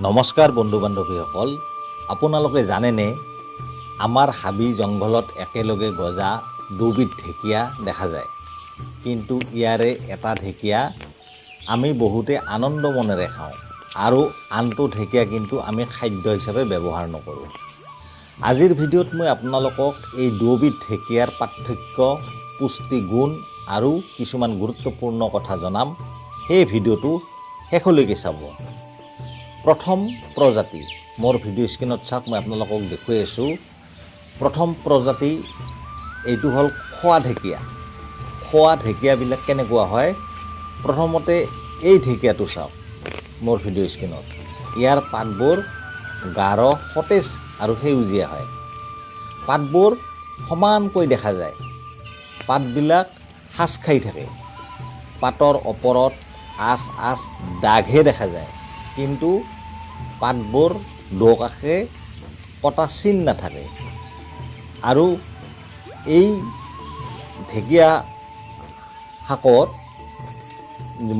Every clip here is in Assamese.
নমস্কাৰ বন্ধু বান্ধৱীসকল, আপোনালোকে জানেনে আমাৰ হাবি জংঘলত একেলগে গজা দুবিধ ঢেকীয়া দেখা যায়। কিন্তু ইয়াৰে এটা ঢেকীয়া আমি বহুতে আনন্দ মনেৰে খাওঁ আৰু আনটো ঢেকীয়া কিন্তু আমি খাদ্য হিচাপে ব্যৱহাৰ নকৰোঁ। আজিৰ ভিডিঅ'ত মই আপোনালোকক এই দুবিধ ঢেকীয়াৰ পাৰ্থক্য, পুষ্টি গুণ আৰু কিছুমান গুৰুত্বপূৰ্ণ কথা জনাম। সেই ভিডিঅ'টো শেষলৈকে চাব। প্ৰথম প্ৰজাতি, মোৰ ভিডিঅ' স্ক্ৰীণত চাওক, মই আপোনালোকক দেখুৱাই আছোঁ। প্ৰথম প্ৰজাতি এইটো হ'ল খোৱা ঢেকীয়া। খোৱা ঢেকীয়াবিলাক কেনেকুৱা হয়, প্ৰথমতে এই ঢেকীয়াটো চাওক মোৰ ভিডিঅ' স্ক্ৰীণত। ইয়াৰ পাতবোৰ গাঢ়, সতেজ আৰু সেউজীয়া হয়। পাতবোৰ সমানকৈ দেখা যায়। পাতবিলাক সাজ খাই থাকে। পাতৰ ওপৰত আচ দাগহে দেখা যায়, কিন্তু পাতবোৰ দুকাষে কটা চিন নাথাকে। আৰু এই ঢেকীয়া শাকত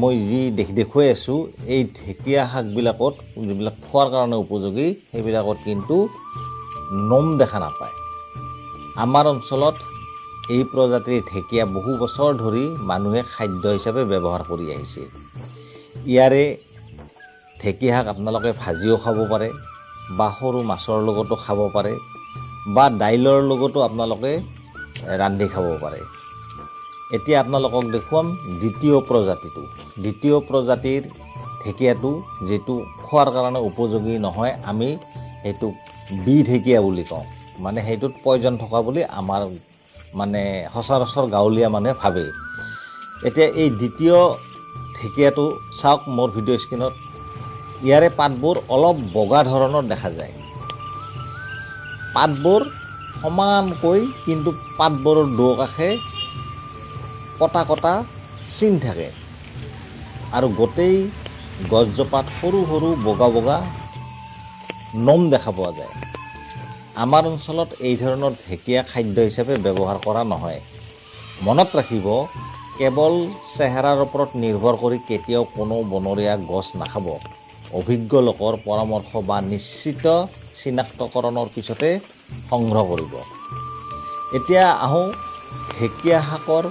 মই যি দেখুৱাই আছোঁ, এই ঢেকীয়া শাকবিলাকত যিবিলাক খোৱাৰ কাৰণে উপযোগী, সেইবিলাকত কিন্তু নোম দেখা নাপায়। আমাৰ অঞ্চলত এই প্ৰজাতিৰ ঢেকীয়া বহু বছৰ ধৰি মানুহে খাদ্য হিচাপে ব্যৱহাৰ কৰি আহিছে। ইয়াৰে ঢেকীয়া শাক আপোনালোকে ভাজিও খাব পাৰে, বা সৰু মাছৰ লগতো খাব পাৰে, বা দাইলৰ লগতো আপোনালোকে ৰান্ধি খাব পাৰে। এতিয়া আপোনালোকক দেখুৱাম দ্বিতীয় প্ৰজাতিটো। দ্বিতীয় প্ৰজাতিৰ ঢেকীয়াটো যিটো খোৱাৰ কাৰণে উপযোগী নহয়, আমি সেইটো বি ঢেকীয়া বুলি কওঁ। মানে সেইটোত পয়জন থকা বুলি আমাৰ সচৰাচৰ গাঁৱলীয়া মানুহে ভাবে। এতিয়া এই দ্বিতীয় ঢেকীয়াটো চাওক মোৰ ভিডিঅ' স্ক্ৰীণত। ইয়াৰে পাতবোৰ অলপ বগা ধৰণৰ দেখা যায়। পাতবোৰ সমানকৈ, কিন্তু পাতবোৰৰ দুকাষে কটা চিন থাকে। আৰু গোটেই গছজোপাত সৰু সৰু বগা নোম দেখা পোৱা যায়। আমাৰ অঞ্চলত এই ধৰণৰ ঢেকীয়া খাদ্য হিচাপে ব্যৱহাৰ কৰা নহয়। মনত ৰাখিব, কেৱল চেহেৰাৰ ওপৰত নিৰ্ভৰ কৰি কেতিয়াও কোনো বনৰীয়া গছ নাখাব। অভিজ্ঞ লোকৰ পৰামৰ্শ বা নিশ্চিত চিনাক্তকৰণৰ পিছতে সংগ্ৰহ কৰিব। এতিয়া আহোঁ ঢেকীয়া শাকৰ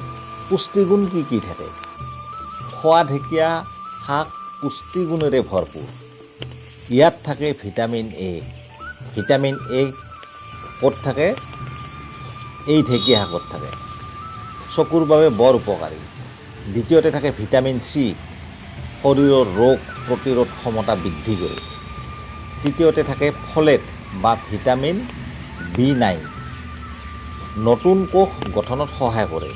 পুষ্টিগুণ কি কি থাকে। খোৱা ঢেকীয়া শাক পুষ্টিগুণেৰে ভৰপূৰ। ইয়াত থাকে ভিটামিন এ। ভিটামিন এ ক'ত থাকে? এই ঢেকীয়া শাকত থাকে। চকুৰ বাবে বৰ উপকাৰী। দ্বিতীয়তে থাকে ভিটামিন চি, শৰীৰৰ ৰোগ প্ৰতিৰোধ ক্ষমতা বৃদ্ধি কৰে। তৃতীয়তে থাকে ফলেট বা ভিটামিন B9, নতুন কোষ গঠনত সহায় কৰে।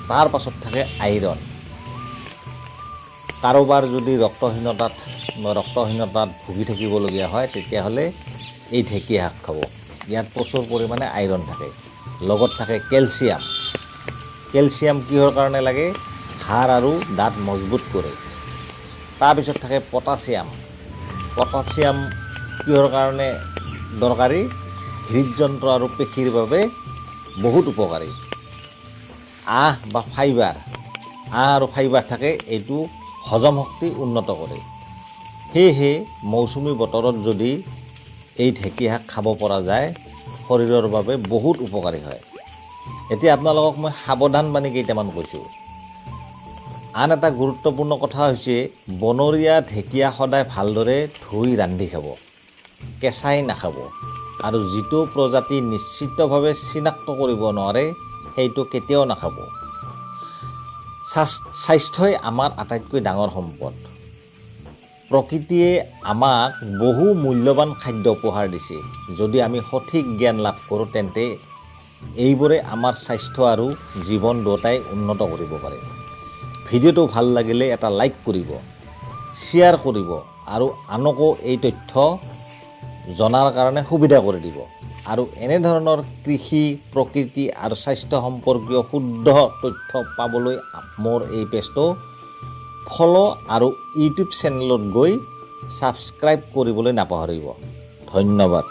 তাৰ পাছত থাকে আইৰণ। কাৰোবাৰ যদি ৰক্তহীনতাত ভুগি থাকিবলগীয়া হয়, তেতিয়াহ'লে এই ঢেকীয়া শাক খাব। ইয়াত প্ৰচুৰ পৰিমাণে আইৰণ থাকে। লগত থাকে কেলছিয়াম। কেলছিয়াম কিহৰ কাৰণে লাগে? হাড় আৰু দাঁত মজবুত কৰে। তাৰপিছত থাকে পটাছিয়াম। পটাছিয়াম কিহৰ কাৰণে দৰকাৰী? হৃদযন্ত্ৰ আৰু পেশীৰ বাবে বহুত উপকাৰী। আঁহ আৰু ফাইবাৰ থাকে। এইটো হজম শক্তি উন্নত কৰে। সেয়েহে মৌচুমী বতৰত যদি এই ঢেকীয়া শাক খাব পৰা যায়, শৰীৰৰ বাবে বহুত উপকাৰী হয়। এতিয়া আপোনালোকক মই সাৱধানবাণী কেইটামান কৈছোঁ। আন এটা গুৰুত্বপূৰ্ণ কথা হৈছে, বনৰীয়া ঢেকীয়া সদায় ভালদৰে ধুই ৰান্ধি খাব, কেঁচাই নাখাব। আৰু যিটো প্ৰজাতি নিশ্চিতভাৱে চিনাক্ত কৰিব নোৱাৰে, সেইটো কেতিয়াও নাখাব। স্বাস্থ্যই আমাৰ আটাইতকৈ ডাঙৰ সম্পদ। প্ৰকৃতিয়ে আমাক বহু মূল্যৱান খাদ্য উপহাৰ দিছে। যদি আমি সঠিক জ্ঞান লাভ কৰোঁ, তেন্তে এইবোৰে আমাৰ স্বাস্থ্য আৰু জীৱন দুয়োটাই উন্নত কৰিব পাৰে। ভিডিঅ'টো ভাল লাগিলে এটা লাইক কৰিব, শ্বেয়াৰ কৰিব আৰু আনকো এই তথ্য জনাৰ কাৰণে সুবিধা কৰি দিব। আৰু এনেধৰণৰ কৃষি, প্ৰকৃতি আৰু স্বাস্থ্য সম্পৰ্কীয় শুদ্ধ তথ্য পাবলৈ মোৰ এই পেজটো ফ'ল' আৰু ইউটিউব চেনেলত গৈ ছাবস্ক্ৰাইব কৰিবলৈ নাপাহৰিব। ধন্যবাদ।